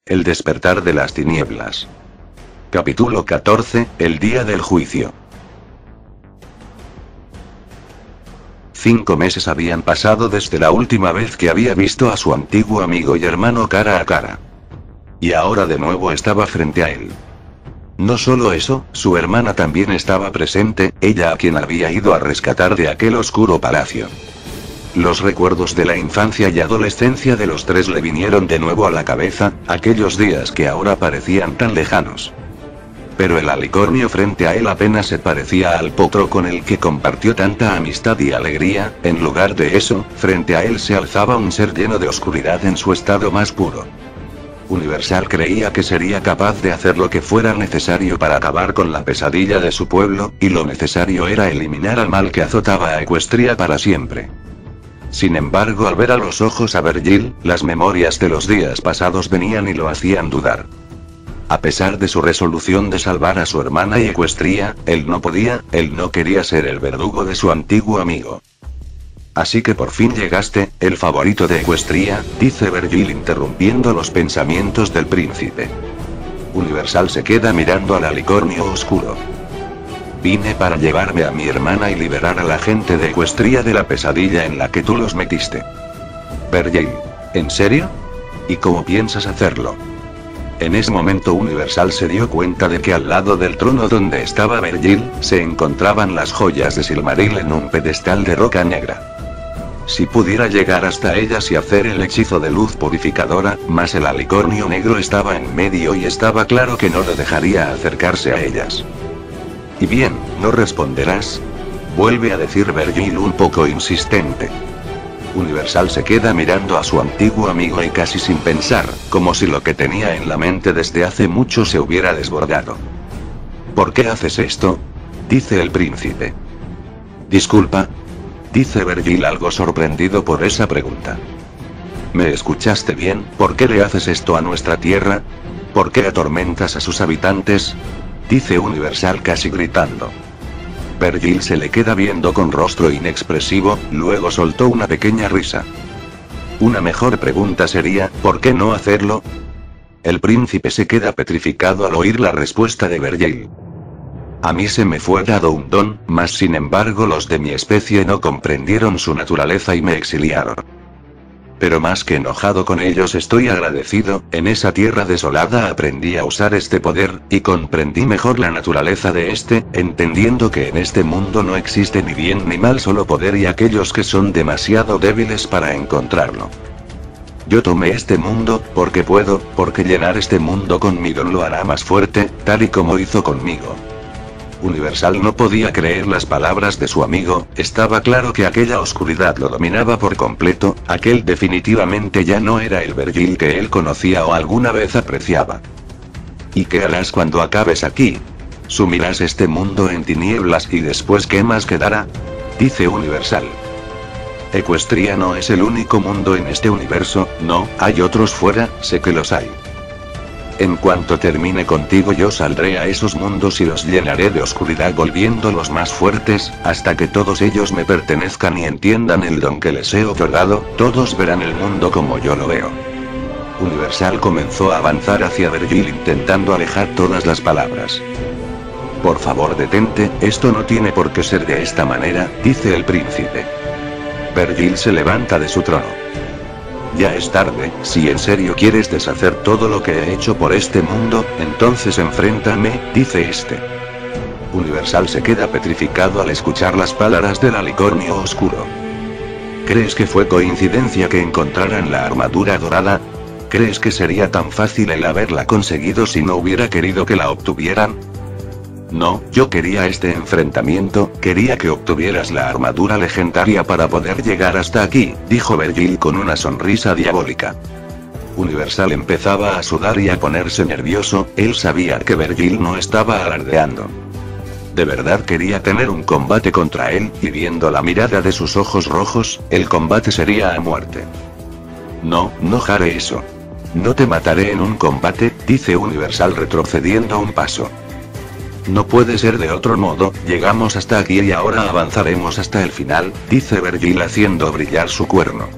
El despertar de las tinieblas. Capítulo 14, el día del juicio. 5 meses habían pasado desde la última vez que había visto a su antiguo amigo y hermano cara a cara. Y ahora de nuevo estaba frente a él. No solo eso, su hermana también estaba presente, ella a quien había ido a rescatar de aquel oscuro palacio. Los recuerdos de la infancia y adolescencia de los tres le vinieron de nuevo a la cabeza, aquellos días que ahora parecían tan lejanos. Pero el alicornio frente a él apenas se parecía al potro con el que compartió tanta amistad y alegría, en lugar de eso, frente a él se alzaba un ser lleno de oscuridad en su estado más puro. Universal creía que sería capaz de hacer lo que fuera necesario para acabar con la pesadilla de su pueblo, y lo necesario era eliminar al mal que azotaba a Equestria para siempre. Sin embargo, al ver a los ojos a Vergil, las memorias de los días pasados venían y lo hacían dudar. A pesar de su resolución de salvar a su hermana y Equestria, él no quería ser el verdugo de su antiguo amigo. Así que por fin llegaste, el favorito de Equestria, dice Vergil interrumpiendo los pensamientos del príncipe. Universal se queda mirando al alicornio oscuro. Vine para llevarme a mi hermana y liberar a la gente de Equestria de la pesadilla en la que tú los metiste. Vergil. ¿En serio? ¿Y cómo piensas hacerlo? En ese momento Universal se dio cuenta de que al lado del trono donde estaba Vergil, se encontraban las joyas de Silmaril en un pedestal de roca negra. Si pudiera llegar hasta ellas y hacer el hechizo de luz purificadora, mas el alicornio negro estaba en medio y estaba claro que no le dejaría acercarse a ellas. Y bien, ¿no responderás? Vuelve a decir Vergil un poco insistente. Universal se queda mirando a su antiguo amigo y casi sin pensar, como si lo que tenía en la mente desde hace mucho se hubiera desbordado. ¿Por qué haces esto? Dice el príncipe. Disculpa. Dice Vergil algo sorprendido por esa pregunta. ¿Me escuchaste bien? ¿Por qué le haces esto a nuestra tierra? ¿Por qué atormentas a sus habitantes? Dice Universal casi gritando. Vergil se le queda viendo con rostro inexpresivo, luego soltó una pequeña risa. Una mejor pregunta sería, ¿por qué no hacerlo? El príncipe se queda petrificado al oír la respuesta de Vergil. A mí se me fue dado un don, mas sin embargo los de mi especie no comprendieron su naturaleza y me exiliaron. Pero más que enojado con ellos estoy agradecido, en esa tierra desolada aprendí a usar este poder, y comprendí mejor la naturaleza de este, entendiendo que en este mundo no existe ni bien ni mal, solo poder y aquellos que son demasiado débiles para encontrarlo. Yo tomé este mundo, porque puedo, porque llenar este mundo con mi don lo hará más fuerte, tal y como hizo conmigo. Universal no podía creer las palabras de su amigo, estaba claro que aquella oscuridad lo dominaba por completo, aquel definitivamente ya no era el Vergil que él conocía o alguna vez apreciaba. ¿Y qué harás cuando acabes aquí? ¿Sumirás este mundo en tinieblas y después qué más quedará? Dice Universal. Equestria no es el único mundo en este universo, no, hay otros fuera, sé que los hay. En cuanto termine contigo yo saldré a esos mundos y los llenaré de oscuridad volviéndolos más fuertes, hasta que todos ellos me pertenezcan y entiendan el don que les he otorgado, todos verán el mundo como yo lo veo. Universal comenzó a avanzar hacia Vergil intentando alejar todas las palabras. Por favor detente, esto no tiene por qué ser de esta manera, dice el príncipe. Vergil se levanta de su trono. Ya es tarde, si en serio quieres deshacer todo lo que he hecho por este mundo, entonces enfréntame, dice este. Universal se queda petrificado al escuchar las palabras del alicornio oscuro. ¿Crees que fue coincidencia que encontraran la armadura dorada? ¿Crees que sería tan fácil el haberla conseguido si no hubiera querido que la obtuvieran? No, yo quería este enfrentamiento, quería que obtuvieras la armadura legendaria para poder llegar hasta aquí, dijo Vergil con una sonrisa diabólica. Universal empezaba a sudar y a ponerse nervioso, él sabía que Vergil no estaba alardeando. De verdad quería tener un combate contra él, y viendo la mirada de sus ojos rojos, el combate sería a muerte. No, no haré eso. No te mataré en un combate, dice Universal retrocediendo un paso. No puede ser de otro modo, llegamos hasta aquí y ahora avanzaremos hasta el final, dice Vergil haciendo brillar su cuerno.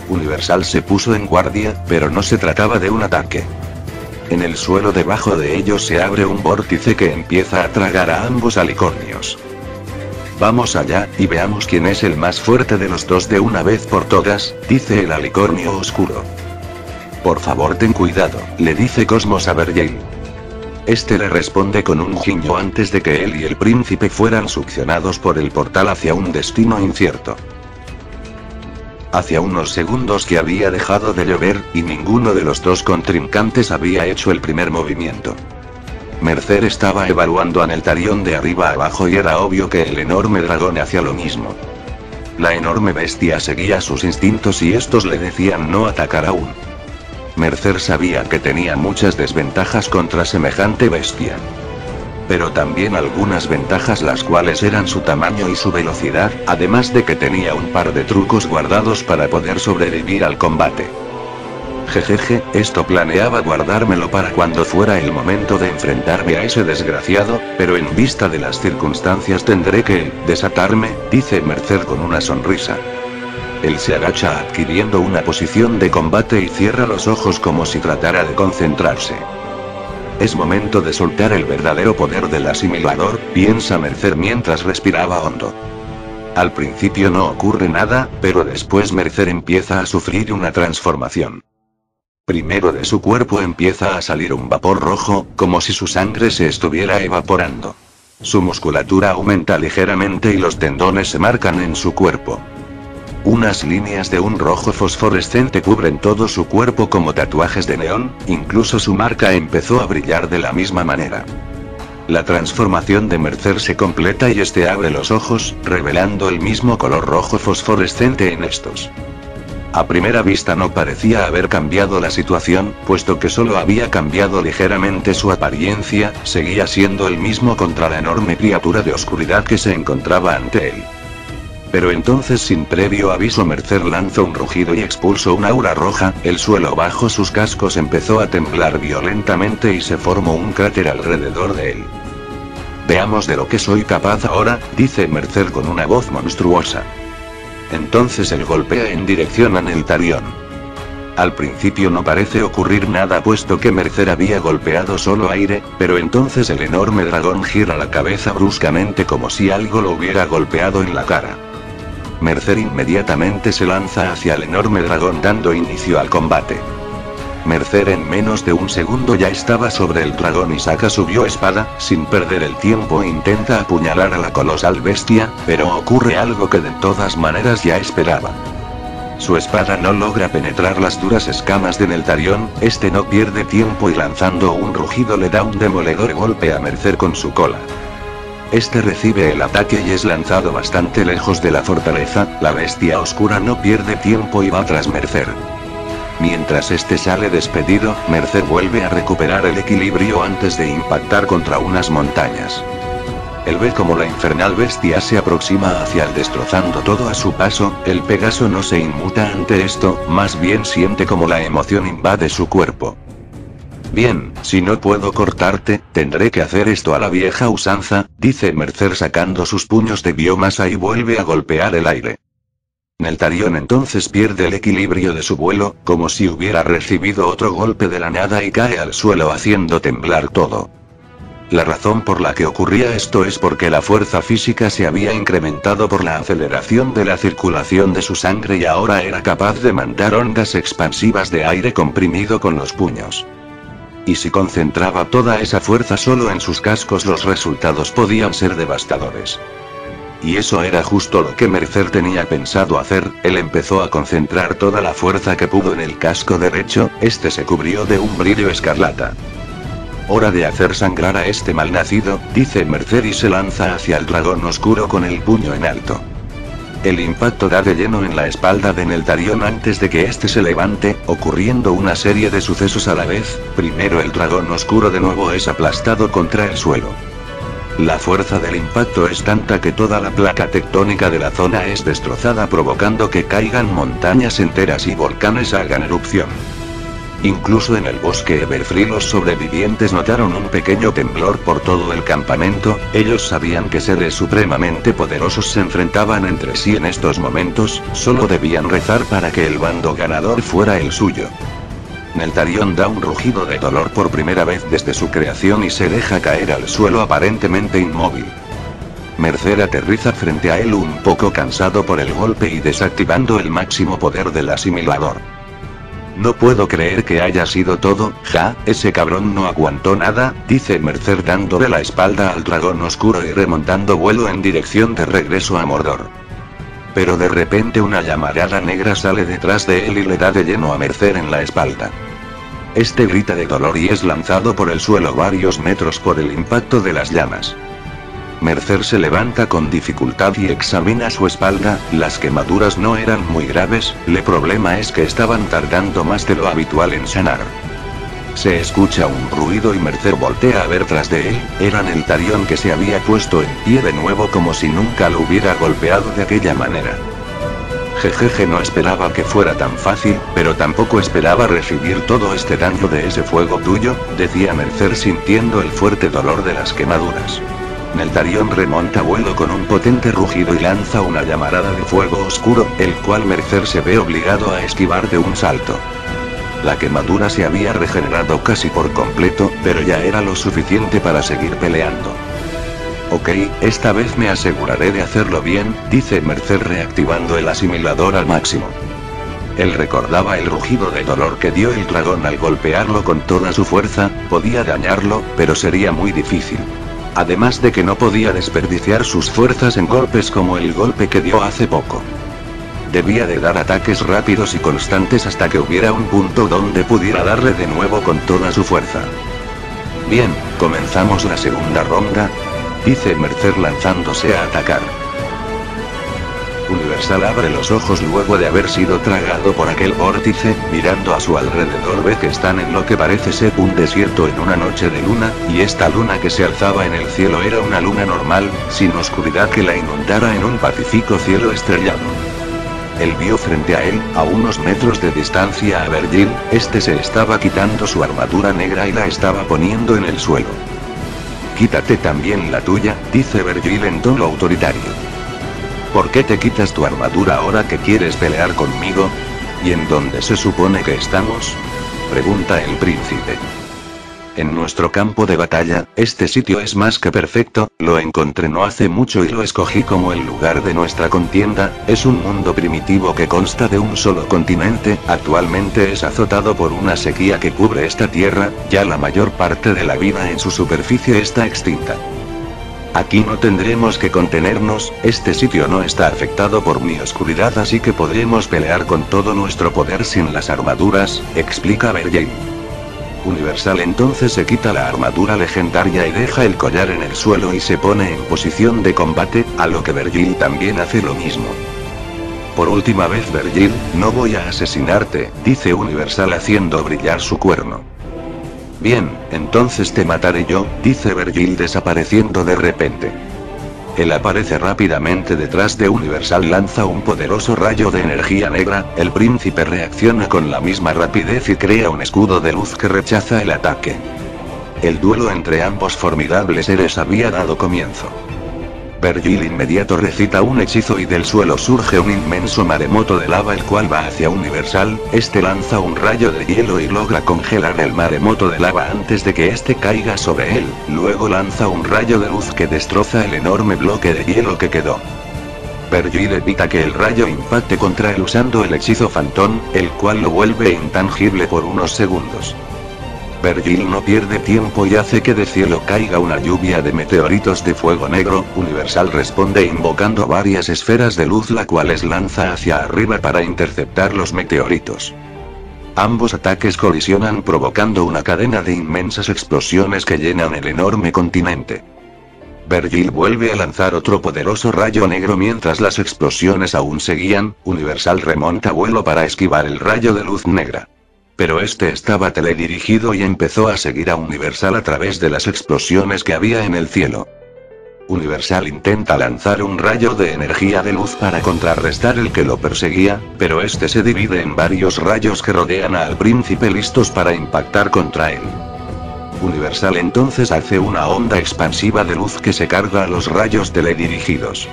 Universal se puso en guardia, pero no se trataba de un ataque. En el suelo debajo de ellos se abre un vórtice que empieza a tragar a ambos alicornios. Vamos allá, y veamos quién es el más fuerte de los dos de una vez por todas, dice el alicornio oscuro. Por favor ten cuidado, le dice Cosmos a Vergil. Este le responde con un guiño antes de que él y el príncipe fueran succionados por el portal hacia un destino incierto. Hacía unos segundos que había dejado de llover, y ninguno de los dos contrincantes había hecho el primer movimiento. Mercer estaba evaluando a Neltarion de arriba abajo y era obvio que el enorme dragón hacía lo mismo. La enorme bestia seguía sus instintos y estos le decían no atacar aún. Mercer sabía que tenía muchas desventajas contra semejante bestia. Pero también algunas ventajas, las cuales eran su tamaño y su velocidad, además de que tenía un par de trucos guardados para poder sobrevivir al combate. Jejeje, esto planeaba guardármelo para cuando fuera el momento de enfrentarme a ese desgraciado, pero en vista de las circunstancias tendré que desatarme, dice Mercer con una sonrisa. Él se agacha adquiriendo una posición de combate y cierra los ojos como si tratara de concentrarse. Es momento de soltar el verdadero poder del asimilador, piensa Mercer mientras respiraba hondo. Al principio no ocurre nada, pero después Mercer empieza a sufrir una transformación. Primero de su cuerpo empieza a salir un vapor rojo, como si su sangre se estuviera evaporando. Su musculatura aumenta ligeramente y los tendones se marcan en su cuerpo. Unas líneas de un rojo fosforescente cubren todo su cuerpo como tatuajes de neón, incluso su marca empezó a brillar de la misma manera. La transformación de Mercer se completa y este abre los ojos, revelando el mismo color rojo fosforescente en estos. A primera vista no parecía haber cambiado la situación, puesto que solo había cambiado ligeramente su apariencia, seguía siendo el mismo contra la enorme criatura de oscuridad que se encontraba ante él. Pero entonces sin previo aviso Mercer lanzó un rugido y expulsó un aura roja, el suelo bajo sus cascos empezó a temblar violentamente y se formó un cráter alrededor de él. Veamos de lo que soy capaz ahora, dice Mercer con una voz monstruosa. Entonces él golpea en dirección a Neltarion. Al principio no parece ocurrir nada puesto que Mercer había golpeado solo aire, pero entonces el enorme dragón gira la cabeza bruscamente como si algo lo hubiera golpeado en la cara. Mercer inmediatamente se lanza hacia el enorme dragón dando inicio al combate. Mercer en menos de un segundo ya estaba sobre el dragón y saca su bioespada, sin perder el tiempo intenta apuñalar a la colosal bestia, pero ocurre algo que de todas maneras ya esperaba. Su espada no logra penetrar las duras escamas de Neltarion, este no pierde tiempo y lanzando un rugido le da un demoledor golpe a Mercer con su cola. Este recibe el ataque y es lanzado bastante lejos de la fortaleza, la bestia oscura no pierde tiempo y va tras Mercer. Mientras este sale despedido, Mercer vuelve a recuperar el equilibrio antes de impactar contra unas montañas. Él ve como la infernal bestia se aproxima hacia él destrozando todo a su paso, el Pegaso no se inmuta ante esto, más bien siente como la emoción invade su cuerpo. Bien, si no puedo cortarte, tendré que hacer esto a la vieja usanza, dice Mercer sacando sus puños de biomasa y vuelve a golpear el aire. Neltarion entonces pierde el equilibrio de su vuelo, como si hubiera recibido otro golpe de la nada y cae al suelo haciendo temblar todo. La razón por la que ocurría esto es porque la fuerza física se había incrementado por la aceleración de la circulación de su sangre y ahora era capaz de mandar ondas expansivas de aire comprimido con los puños. Y si concentraba toda esa fuerza solo en sus cascos, los resultados podían ser devastadores. Y eso era justo lo que Mercer tenía pensado hacer, él empezó a concentrar toda la fuerza que pudo en el casco derecho, este se cubrió de un brillo escarlata. Hora de hacer sangrar a este malnacido, dice Mercer y se lanza hacia el dragón oscuro con el puño en alto. El impacto da de lleno en la espalda de Neltarion antes de que éste se levante, ocurriendo una serie de sucesos a la vez. Primero el dragón oscuro de nuevo es aplastado contra el suelo. La fuerza del impacto es tanta que toda la placa tectónica de la zona es destrozada provocando que caigan montañas enteras y volcanes hagan erupción. Incluso en el bosque Everfree los sobrevivientes notaron un pequeño temblor por todo el campamento, ellos sabían que seres supremamente poderosos se enfrentaban entre sí en estos momentos, solo debían rezar para que el bando ganador fuera el suyo. Neltarion da un rugido de dolor por primera vez desde su creación y se deja caer al suelo aparentemente inmóvil. Mercer aterriza frente a él un poco cansado por el golpe y desactivando el máximo poder del asimilador. No puedo creer que haya sido todo, ese cabrón no aguantó nada, dice Mercer dándole la espalda al dragón oscuro y remontando vuelo en dirección de regreso a Mordor. Pero de repente una llamarada negra sale detrás de él y le da de lleno a Mercer en la espalda. Este grita de dolor y es lanzado por el suelo varios metros por el impacto de las llamas. Mercer se levanta con dificultad y examina su espalda, las quemaduras no eran muy graves, el problema es que estaban tardando más de lo habitual en sanar. Se escucha un ruido y Mercer voltea a ver tras de él, era Neltarion que se había puesto en pie de nuevo como si nunca lo hubiera golpeado de aquella manera. Jejeje, no esperaba que fuera tan fácil, pero tampoco esperaba recibir todo este daño de ese fuego tuyo, decía Mercer sintiendo el fuerte dolor de las quemaduras. Neltarion remonta vuelo con un potente rugido y lanza una llamarada de fuego oscuro, el cual Mercer se ve obligado a esquivar de un salto. La quemadura se había regenerado casi por completo, pero ya era lo suficiente para seguir peleando. Ok, esta vez me aseguraré de hacerlo bien, dice Mercer reactivando el asimilador al máximo. Él recordaba el rugido de dolor que dio el dragón al golpearlo con toda su fuerza, podía dañarlo, pero sería muy difícil. Además de que no podía desperdiciar sus fuerzas en golpes como el golpe que dio hace poco. Debía de dar ataques rápidos y constantes hasta que hubiera un punto donde pudiera darle de nuevo con toda su fuerza. Bien, comenzamos la segunda ronda, dice Mercer lanzándose a atacar. Universal abre los ojos luego de haber sido tragado por aquel vórtice, mirando a su alrededor ve que están en lo que parece ser un desierto en una noche de luna, y esta luna que se alzaba en el cielo era una luna normal, sin oscuridad que la inundara en un pacífico cielo estrellado. Él vio frente a él, a unos metros de distancia a Vergil, este se estaba quitando su armadura negra y la estaba poniendo en el suelo. Quítate también la tuya, dice Vergil en tono autoritario. ¿Por qué te quitas tu armadura ahora que quieres pelear conmigo? ¿Y en dónde se supone que estamos? Pregunta el príncipe. En nuestro campo de batalla, este sitio es más que perfecto, lo encontré no hace mucho y lo escogí como el lugar de nuestra contienda, es un mundo primitivo que consta de un solo continente, actualmente es azotado por una sequía que cubre esta tierra, ya la mayor parte de la vida en su superficie está extinta. Aquí no tendremos que contenernos, este sitio no está afectado por mi oscuridad así que podremos pelear con todo nuestro poder sin las armaduras, explica Vergil. Universal entonces se quita la armadura legendaria y deja el collar en el suelo y se pone en posición de combate, a lo que Vergil también hace lo mismo. Por última vez Vergil, no voy a asesinarte, dice Universal haciendo brillar su cuerno. Bien, entonces te mataré yo, dice Vergil desapareciendo de repente. Él aparece rápidamente detrás de Universal, lanza un poderoso rayo de energía negra, el príncipe reacciona con la misma rapidez y crea un escudo de luz que rechaza el ataque. El duelo entre ambos formidables seres había dado comienzo. Vergil inmediato recita un hechizo y del suelo surge un inmenso maremoto de lava el cual va hacia Universal, este lanza un rayo de hielo y logra congelar el maremoto de lava antes de que este caiga sobre él, luego lanza un rayo de luz que destroza el enorme bloque de hielo que quedó. Vergil evita que el rayo impacte contra él usando el hechizo Fantón, el cual lo vuelve intangible por unos segundos. Vergil no pierde tiempo y hace que del cielo caiga una lluvia de meteoritos de fuego negro, Universal responde invocando varias esferas de luz la cuales lanza hacia arriba para interceptar los meteoritos. Ambos ataques colisionan provocando una cadena de inmensas explosiones que llenan el enorme continente. Vergil vuelve a lanzar otro poderoso rayo negro mientras las explosiones aún seguían, Universal remonta vuelo para esquivar el rayo de luz negra. Pero este estaba teledirigido y empezó a seguir a Universal a través de las explosiones que había en el cielo. Universal intenta lanzar un rayo de energía de luz para contrarrestar el que lo perseguía, pero este se divide en varios rayos que rodean al príncipe listos para impactar contra él. Universal entonces hace una onda expansiva de luz que se carga a los rayos teledirigidos.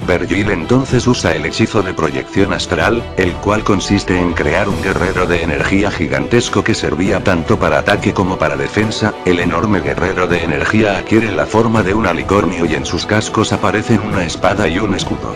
Vergil entonces usa el hechizo de proyección astral, el cual consiste en crear un guerrero de energía gigantesco que servía tanto para ataque como para defensa. El enorme guerrero de energía adquiere la forma de un alicornio y en sus cascos aparecen una espada y un escudo.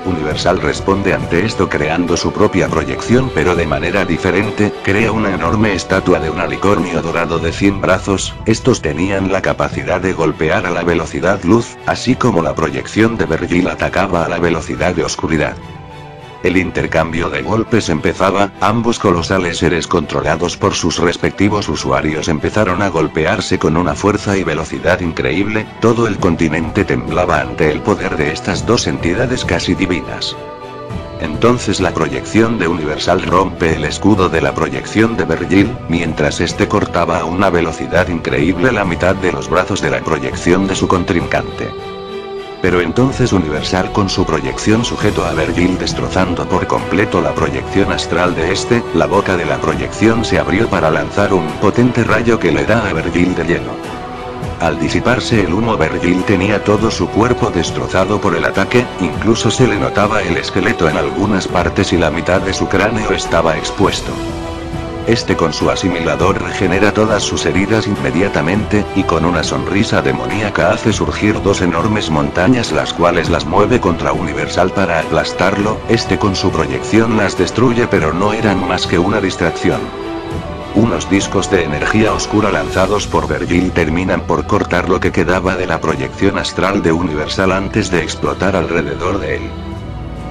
Universal responde ante esto creando su propia proyección, pero de manera diferente. Crea una enorme estatua de un alicornio dorado de 100 brazos. Estos tenían la capacidad de golpear a la velocidad luz, así como la proyección de Vergil atacaba a la velocidad de oscuridad. El intercambio de golpes empezaba, ambos colosales seres controlados por sus respectivos usuarios empezaron a golpearse con una fuerza y velocidad increíble. Todo el continente temblaba ante el poder de estas dos entidades casi divinas. Entonces la proyección de Universal rompe el escudo de la proyección de Vergil, mientras este cortaba a una velocidad increíble la mitad de los brazos de la proyección de su contrincante. Pero entonces Universal con su proyección sujetó a Vergil destrozando por completo la proyección astral de este. La boca de la proyección se abrió para lanzar un potente rayo que le da a Vergil de lleno. Al disiparse el humo, Vergil tenía todo su cuerpo destrozado por el ataque, incluso se le notaba el esqueleto en algunas partes y la mitad de su cráneo estaba expuesto. Este con su asimilador regenera todas sus heridas inmediatamente, y con una sonrisa demoníaca hace surgir dos enormes montañas las cuales las mueve contra Universal para aplastarlo. Este con su proyección las destruye, pero no eran más que una distracción. Unos discos de energía oscura lanzados por Vergil terminan por cortar lo que quedaba de la proyección astral de Universal antes de explotar alrededor de él.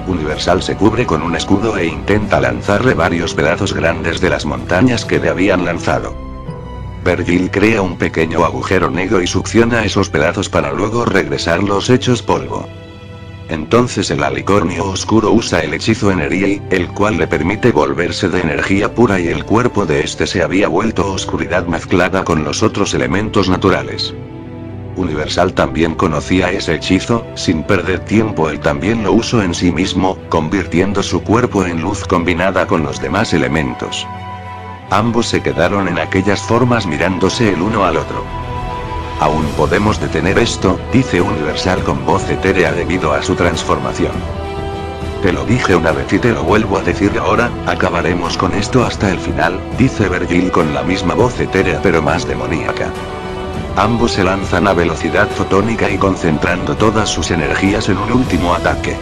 Universal se cubre con un escudo e intenta lanzarle varios pedazos grandes de las montañas que le habían lanzado. Vergil crea un pequeño agujero negro y succiona esos pedazos para luego regresarlos hechos polvo. Entonces el alicornio oscuro usa el hechizo Energy, el cual le permite volverse de energía pura y el cuerpo de este se había vuelto oscuridad mezclada con los otros elementos naturales. Universal también conocía ese hechizo. Sin perder tiempo él también lo usó en sí mismo, convirtiendo su cuerpo en luz combinada con los demás elementos. Ambos se quedaron en aquellas formas mirándose el uno al otro. Aún podemos detener esto, dice Universal con voz etérea debido a su transformación. Te lo dije una vez y te lo vuelvo a decir ahora, acabaremos con esto hasta el final, dice Vergil con la misma voz etérea pero más demoníaca. Ambos se lanzan a velocidad fotónica y concentrando todas sus energías en un último ataque.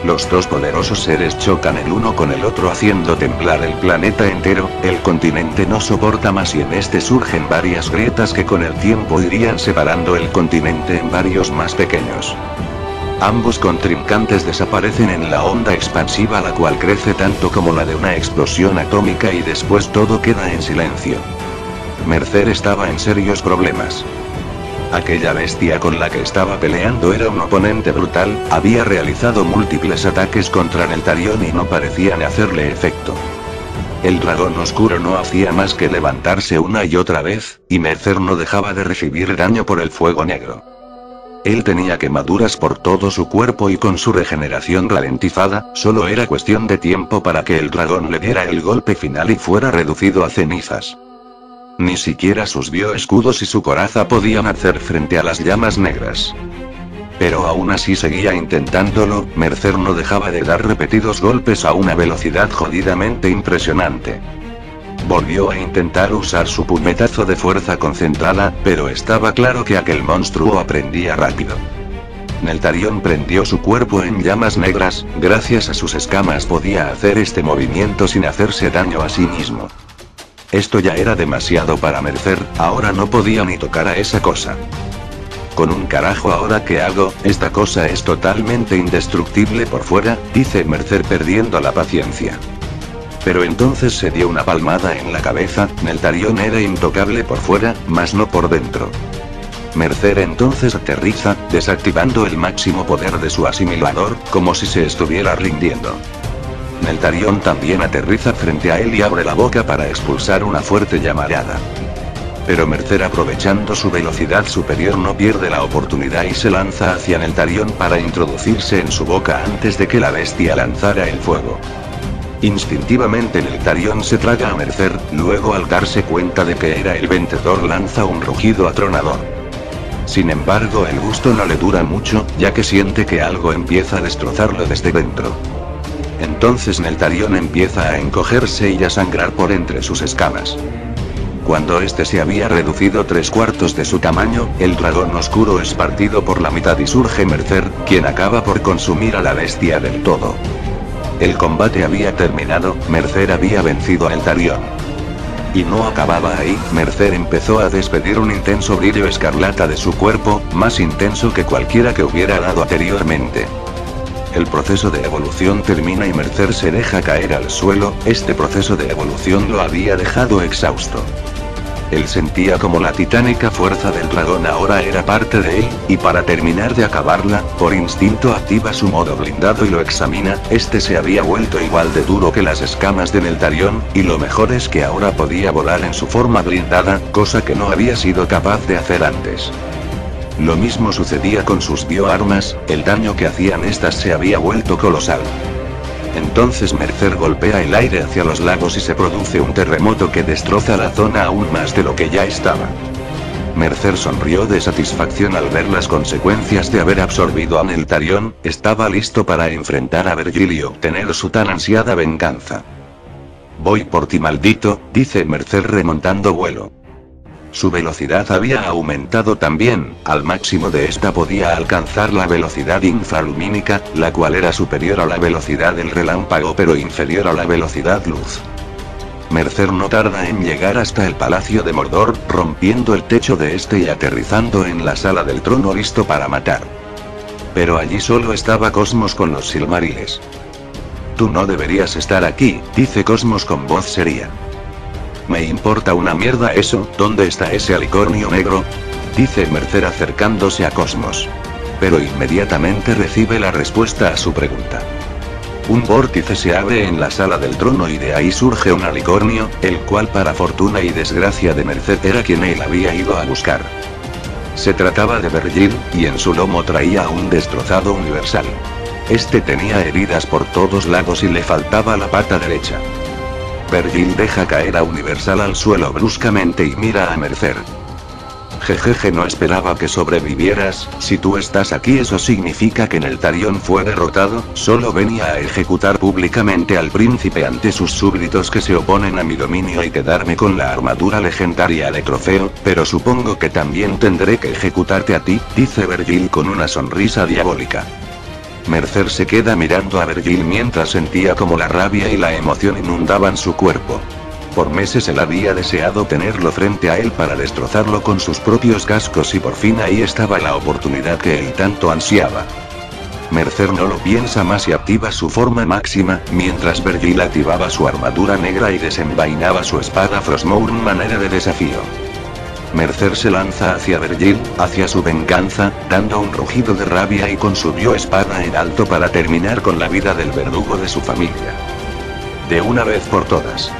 Los dos poderosos seres chocan el uno con el otro haciendo temblar el planeta entero. El continente no soporta más y en este surgen varias grietas que con el tiempo irían separando el continente en varios más pequeños. Ambos contrincantes desaparecen en la onda expansiva, la cual crece tanto como la de una explosión atómica, y después todo queda en silencio. Mercer estaba en serios problemas. Aquella bestia con la que estaba peleando era un oponente brutal, había realizado múltiples ataques contra Neltarion y no parecían hacerle efecto. El dragón oscuro no hacía más que levantarse una y otra vez, y Mercer no dejaba de recibir daño por el fuego negro. Él tenía quemaduras por todo su cuerpo y con su regeneración ralentizada, solo era cuestión de tiempo para que el dragón le diera el golpe final y fuera reducido a cenizas. Ni siquiera sus bioescudos y su coraza podían hacer frente a las llamas negras. Pero aún así seguía intentándolo. Mercer no dejaba de dar repetidos golpes a una velocidad jodidamente impresionante. Volvió a intentar usar su puñetazo de fuerza concentrada, pero estaba claro que aquel monstruo aprendía rápido. Neltarion prendió su cuerpo en llamas negras, gracias a sus escamas podía hacer este movimiento sin hacerse daño a sí mismo. Esto ya era demasiado para Mercer, ahora no podía ni tocar a esa cosa. Con un carajo, ¿ahora qué hago? Esta cosa es totalmente indestructible por fuera, dice Mercer perdiendo la paciencia. Pero entonces se dio una palmada en la cabeza. Neltarion era intocable por fuera, mas no por dentro. Mercer entonces aterriza, desactivando el máximo poder de su asimilador, como si se estuviera rindiendo. Neltarion también aterriza frente a él y abre la boca para expulsar una fuerte llamarada. Pero Mercer, aprovechando su velocidad superior, no pierde la oportunidad y se lanza hacia Neltarion para introducirse en su boca antes de que la bestia lanzara el fuego. Instintivamente Neltarion se traga a Mercer, luego al darse cuenta de que era el vencedor lanza un rugido atronador. Sin embargo, el gusto no le dura mucho, ya que siente que algo empieza a destrozarlo desde dentro. Entonces Neltarion empieza a encogerse y a sangrar por entre sus escamas. Cuando este se había reducido 3/4 de su tamaño, el dragón oscuro es partido por la mitad y surge Mercer, quien acaba por consumir a la bestia del todo. El combate había terminado, Mercer había vencido a Neltarion. Y no acababa ahí, Mercer empezó a despedir un intenso brillo escarlata de su cuerpo, más intenso que cualquiera que hubiera dado anteriormente. El proceso de evolución termina y Mercer se deja caer al suelo, este proceso de evolución lo había dejado exhausto. Él sentía como la titánica fuerza del dragón ahora era parte de él, y para terminar de acabarla, por instinto activa su modo blindado y lo examina, este se había vuelto igual de duro que las escamas de Neltarion, y lo mejor es que ahora podía volar en su forma blindada, cosa que no había sido capaz de hacer antes. Lo mismo sucedía con sus bioarmas, el daño que hacían estas se había vuelto colosal. Entonces Mercer golpea el aire hacia los lagos y se produce un terremoto que destroza la zona aún más de lo que ya estaba. Mercer sonrió de satisfacción al ver las consecuencias de haber absorbido a Neltarion, estaba listo para enfrentar a Vergil y obtener su tan ansiada venganza. «Voy por ti, maldito», dice Mercer remontando vuelo. Su velocidad había aumentado también, al máximo de esta podía alcanzar la velocidad infralumínica, la cual era superior a la velocidad del relámpago pero inferior a la velocidad luz. Mercer no tarda en llegar hasta el Palacio de Mordor, rompiendo el techo de este y aterrizando en la sala del trono listo para matar. Pero allí solo estaba Cosmos con los Silmariles. «Tú no deberías estar aquí», dice Cosmos con voz seria. «Me importa una mierda eso, ¿dónde está ese alicornio negro?», dice Mercer acercándose a Cosmos. Pero inmediatamente recibe la respuesta a su pregunta. Un vórtice se abre en la sala del trono y de ahí surge un alicornio, el cual para fortuna y desgracia de Mercer era quien él había ido a buscar. Se trataba de Vergil, y en su lomo traía a un destrozado universal. Este tenía heridas por todos lados y le faltaba la pata derecha. Vergil deja caer a Universal al suelo bruscamente y mira a Mercer. «Jejeje, no esperaba que sobrevivieras, si tú estás aquí eso significa que Neltarion fue derrotado, solo venía a ejecutar públicamente al príncipe ante sus súbditos que se oponen a mi dominio y quedarme con la armadura legendaria de trofeo, pero supongo que también tendré que ejecutarte a ti», dice Vergil con una sonrisa diabólica. Mercer se queda mirando a Vergil mientras sentía como la rabia y la emoción inundaban su cuerpo. Por meses él había deseado tenerlo frente a él para destrozarlo con sus propios cascos y por fin ahí estaba la oportunidad que él tanto ansiaba. Mercer no lo piensa más y activa su forma máxima, mientras Vergil activaba su armadura negra y desenvainaba su espada Frostmourne manera de desafío. Mercer se lanza hacia Vergil, hacia su venganza, dando un rugido de rabia y con su bioespada en alto para terminar con la vida del verdugo de su familia. De una vez por todas.